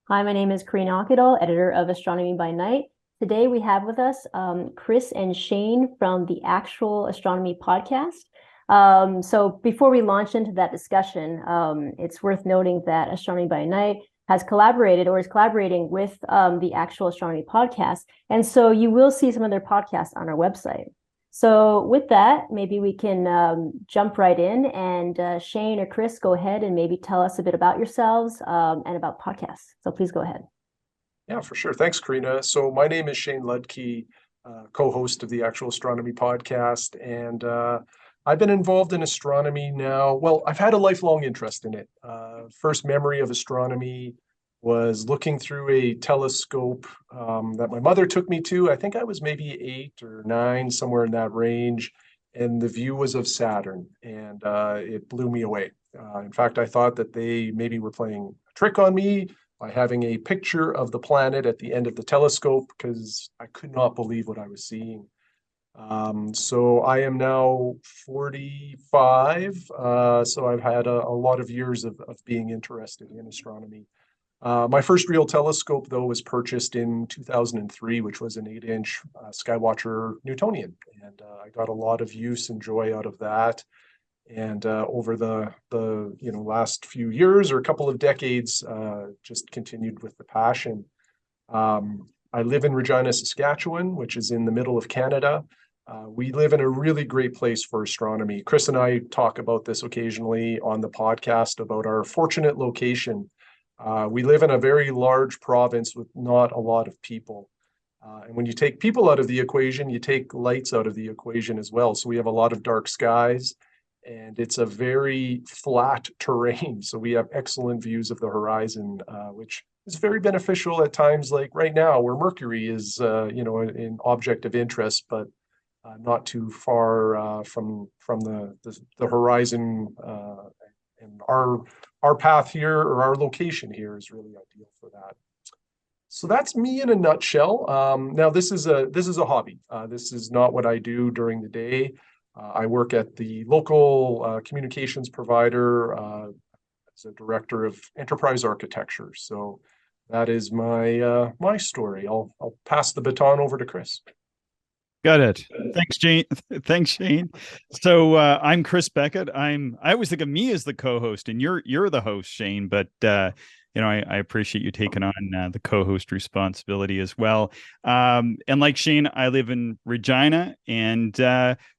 Hi, my name is Carina Ockedahl, editor of Astronomy by Night. Today we have with us Chris and Shane from the Actual Astronomy Podcast. So before we launch into that discussion, it's worth noting that Astronomy by Night has collaborated or is collaborating with the Actual Astronomy Podcast. And so you will see some of their podcasts on our website. So with that, maybe we can jump right in and Shane or Chris, go ahead and maybe tell us a bit about yourselves and about podcasts. So please go ahead. Yeah, for sure. Thanks, Karina. So my name is Shane Ludtke, co-host of the Actual Astronomy Podcast. And I've been involved in astronomy now. Well, I've had a lifelong interest in it. First memory of astronomy was looking through a telescope that my mother took me to. I think I was maybe 8 or 9, somewhere in that range. And the view was of Saturn, and it blew me away. In fact, I thought that they maybe were playing a trick on me by having a picture of the planet at the end of the telescope, because I could not believe what I was seeing. So I am now 45. So I've had a lot of years of being interested in astronomy. My first real telescope, though, was purchased in 2003, which was an 8-inch Skywatcher Newtonian. And I got a lot of use and joy out of that. And over the last few years or a couple of decades, just continued with the passion. I live in Regina, Saskatchewan, which is in the middle of Canada. We live in a really great place for astronomy. Chris and I talk about this occasionally on the podcast about our fortunate location. We live in a very large province with not a lot of people. And when you take people out of the equation, you take lights out of the equation as well. So we have a lot of dark skies, and it's a very flat terrain. So we have excellent views of the horizon, which is very beneficial at times like right now, where Mercury is, an object of interest, but not too far from the horizon. And our path here, or our location here, is really ideal for that. So that's me in a nutshell. Now this is a hobby. This is not what I do during the day. I work at the local communications provider as a director of enterprise architecture. So that is my story. I'll pass the baton over to Chris. Got it. Thanks, Jane. Thanks, Shane. So I'm Chris Beckett. I always think of me as the co-host, and you're the host, Shane. But I appreciate you taking on the co-host responsibility as well. And like Shane, I live in Regina, and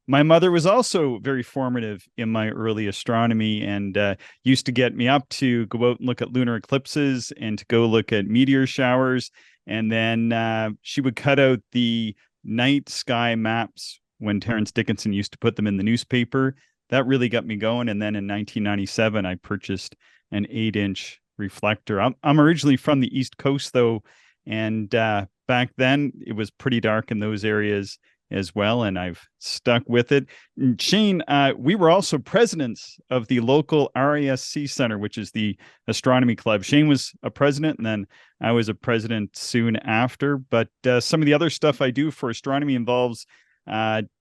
my mother was also very formative in my early astronomy, and used to get me up to go out and look at lunar eclipses and to go look at meteor showers. And then she would cut out the night sky maps when Terence Dickinson used to put them in the newspaper. That really got me going. And then in 1997, I purchased an 8-inch reflector. I'm originally from the East Coast, though, and back then it was pretty dark in those areas as well, and I've stuck with it. And Shane, we were also presidents of the local RASC Center, which is the astronomy club. Shane was a president, and then I was a president soon after. But some of the other stuff I do for astronomy involves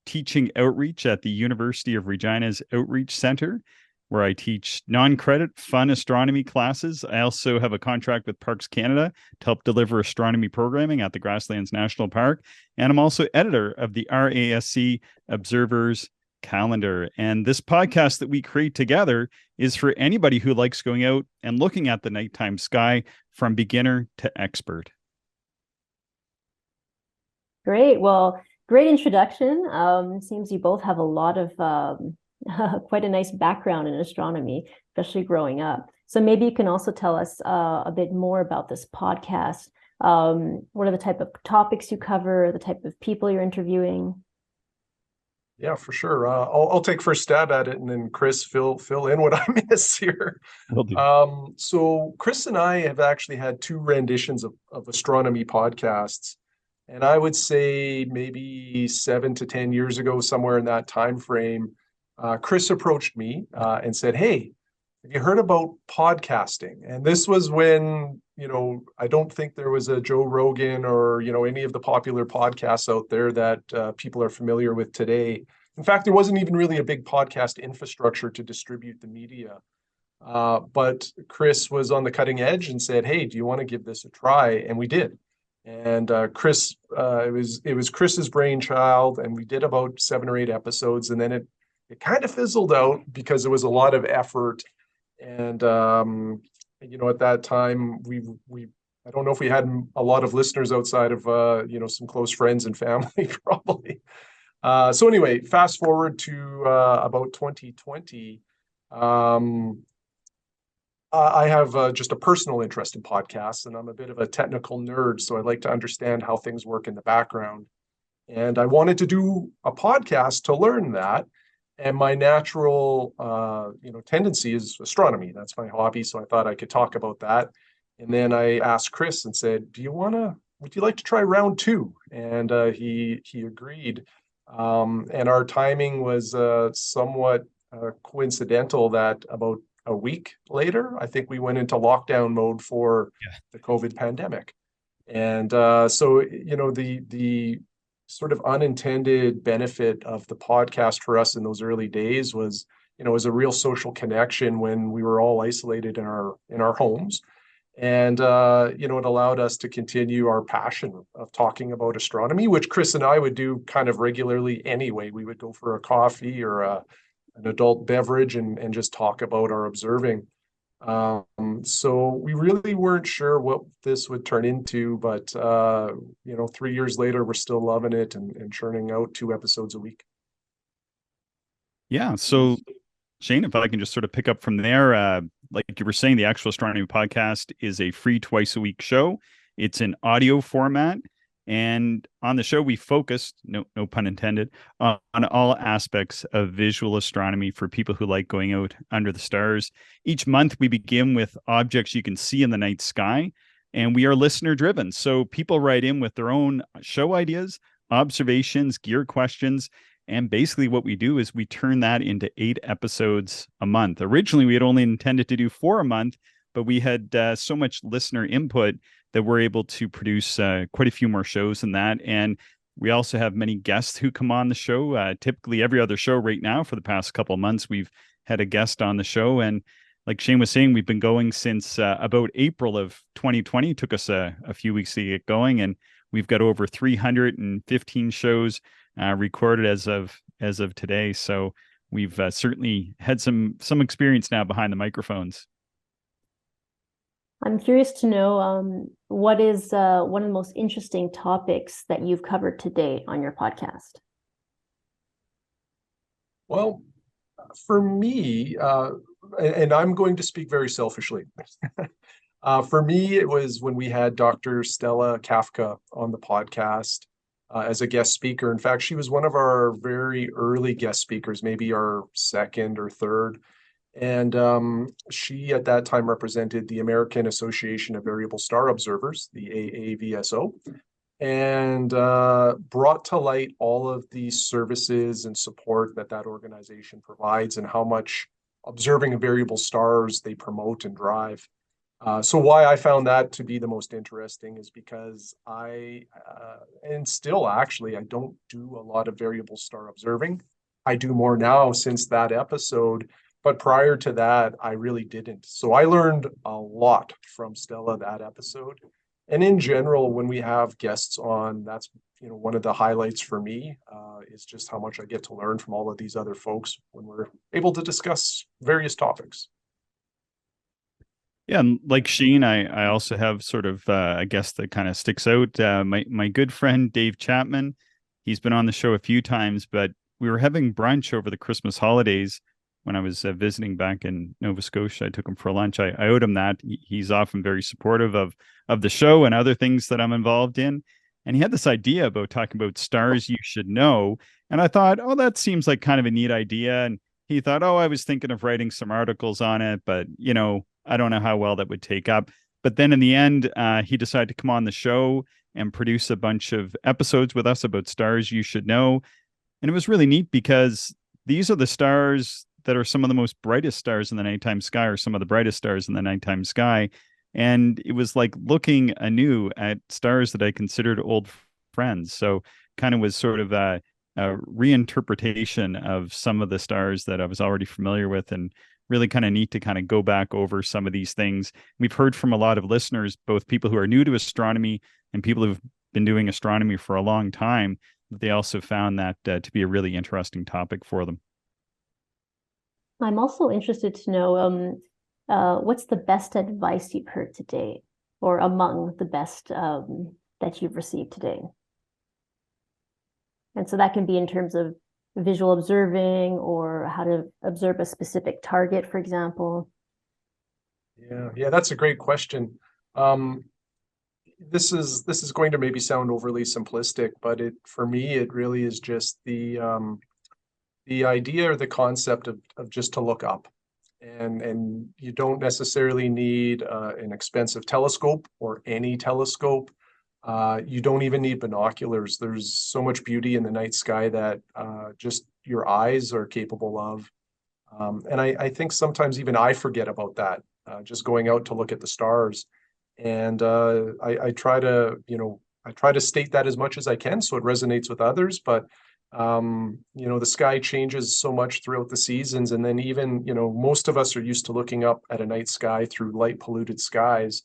teaching outreach at the University of Regina's Outreach Center, where I teach non-credit fun astronomy classes. I also have a contract with Parks Canada to help deliver astronomy programming at the Grasslands National Park. And I'm also editor of the RASC Observers Calendar. And this podcast that we create together is for anybody who likes going out and looking at the nighttime sky from beginner to expert. Great. Well, great introduction. Seems you both have a lot of quite a nice background in astronomy, especially growing up. So maybe you can also tell us a bit more about this podcast. What are the type of topics you cover, the type of people you're interviewing? Yeah, for sure. I'll take first stab at it, and then Chris fill in what I miss here. So Chris and I have actually had 2 renditions of astronomy podcasts, and I would say maybe 7 to 10 years ago, somewhere in that time frame, Chris approached me and said, "Hey, have you heard about podcasting?" And this was when, I don't think there was a Joe Rogan or, any of the popular podcasts out there that people are familiar with today. In fact, there wasn't even really a big podcast infrastructure to distribute the media. But Chris was on the cutting edge and said, "Hey, do you want to give this a try?" And we did. And Chris, it was Chris's brainchild, and we did about 7 or 8 episodes, and then it kind of fizzled out because it was a lot of effort. And at that time, we I don't know if we had a lot of listeners outside of some close friends and family, probably. So anyway, fast forward to about 2020. I have just a personal interest in podcasts, and I'm a bit of a technical nerd, so I like to understand how things work in the background. And I wanted to do a podcast to learn that. And my natural, tendency is astronomy. That's my hobby, so I thought I could talk about that. And then I asked Chris and said, would you like to try round two? And he agreed. And our timing was somewhat coincidental that about a week later, I think we went into lockdown mode for the COVID pandemic. And so, the sort of unintended benefit of the podcast for us in those early days was a real social connection when we were all isolated in our homes. And, it allowed us to continue our passion of talking about astronomy, which Chris and I would do kind of regularly anyway. We would go for a coffee or an adult beverage and just talk about our observing. So we really weren't sure what this would turn into, but 3 years later, we're still loving it and churning out 2 episodes a week. Yeah. So Shane, if I can just sort of pick up from there, like you were saying, the Actual Astronomy Podcast is a free twice a week show. It's an audio format. And on the show, we focused, no pun intended, on all aspects of visual astronomy for people who like going out under the stars. Each month, we begin with objects you can see in the night sky, and we are listener driven. So people write in with their own show ideas, observations, gear questions. And basically what we do is we turn that into 8 episodes a month. Originally, we had only intended to do 4 a month, but we had so much listener input that we're able to produce quite a few more shows than that. And we also have many guests who come on the show. Typically every other show right now for the past couple of months, we've had a guest on the show. And like Shane was saying, we've been going since about April of 2020. It took us a few weeks to get going. And we've got over 315 shows recorded as of today. So we've certainly had some experience now behind the microphones. I'm curious to know what is one of the most interesting topics that you've covered to date on your podcast? Well, for me, and I'm going to speak very selfishly. For me, it was when we had Dr. Stella Kafka on the podcast as a guest speaker. In fact, she was one of our very early guest speakers, maybe our second or third. And she at that time represented the American Association of Variable Star Observers, the AAVSO, and brought to light all of these services and support that organization provides and how much observing variable stars they promote and drive. So why I found that to be the most interesting is because and still actually, I don't do a lot of variable star observing. I do more now since that episode. But prior to that, I really didn't. So I learned a lot from Stella that episode. And in general, when we have guests on, that's one of the highlights for me is just how much I get to learn from all of these other folks when we're able to discuss various topics. Yeah, and like Sheen, I also have sort of a guest that kind of sticks out. My good friend Dave Chapman, he's been on the show a few times, but we were having brunch over the Christmas holidays when I was visiting back in Nova Scotia. I took him for lunch. I owed him that. He's often very supportive of the show and other things that I'm involved in. And he had this idea about talking about stars you should know. And I thought, oh, that seems like kind of a neat idea. And he thought, oh, I was thinking of writing some articles on it, but, I don't know how well that would take up. But then in the end, he decided to come on the show and produce a bunch of episodes with us about stars you should know. And it was really neat because these are the stars that are some of the most brightest stars in the nighttime sky, or some of the brightest stars in the nighttime sky. And it was like looking anew at stars that I considered old friends. So kind of was sort of a reinterpretation of some of the stars that I was already familiar with. And really kind of neat to kind of go back over some of these things. We've heard from a lot of listeners, both people who are new to astronomy and people who've been doing astronomy for a long time, that they also found that to be a really interesting topic for them. I'm also interested to know what's the best advice you've heard to date, or among the best that you've received today. And so that can be in terms of visual observing or how to observe a specific target, for example. Yeah, that's a great question. This is going to maybe sound overly simplistic, but for me it really is just the idea or the concept of just to look up, and you don't necessarily need an expensive telescope or any telescope. You don't even need binoculars. There's so much beauty in the night sky that just your eyes are capable of. And I think sometimes even I forget about that, just going out to look at the stars. And I try to, I try to state that as much as I can so it resonates with others. But, the sky changes so much throughout the seasons. And then even, most of us are used to looking up at a night sky through light polluted skies.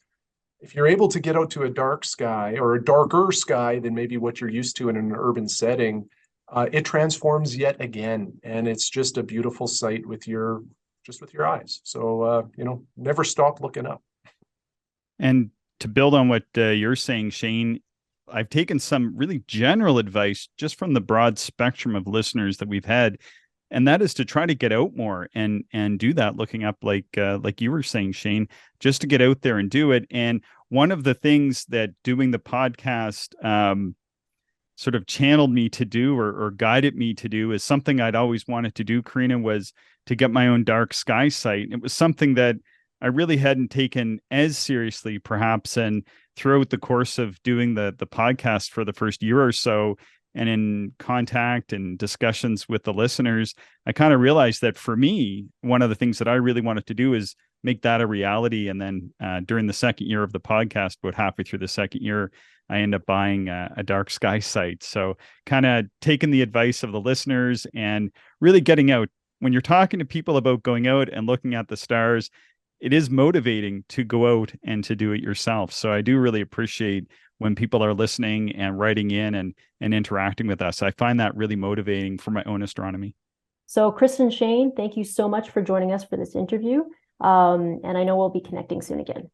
If you're able to get out to a dark sky or a darker sky than maybe what you're used to in an urban setting, it transforms yet again. And it's just a beautiful sight with your eyes. So, never stop looking up. And to build on what you're saying, Shane, I've taken some really general advice just from the broad spectrum of listeners that we've had. And that is to try to get out more and do that, looking up like you were saying, Shane, just to get out there and do it. And one of the things that doing the podcast sort of channeled me to do or guided me to do is something I'd always wanted to do, Carina, was to get my own dark sky sight. It was something that I really hadn't taken as seriously, perhaps. And throughout the course of doing the podcast for the first year or so, and in contact and discussions with the listeners, I kind of realized that for me, one of the things that I really wanted to do is make that a reality. And then during the second year of the podcast, about halfway through the second year, I ended up buying a dark sky sight. So kind of taking the advice of the listeners and really getting out. When you're talking to people about going out and looking at the stars, it is motivating to go out and to do it yourself. So I do really appreciate when people are listening and writing in and interacting with us. I find that really motivating for my own astronomy. So Chris and Shane, thank you so much for joining us for this interview. And I know we'll be connecting soon again.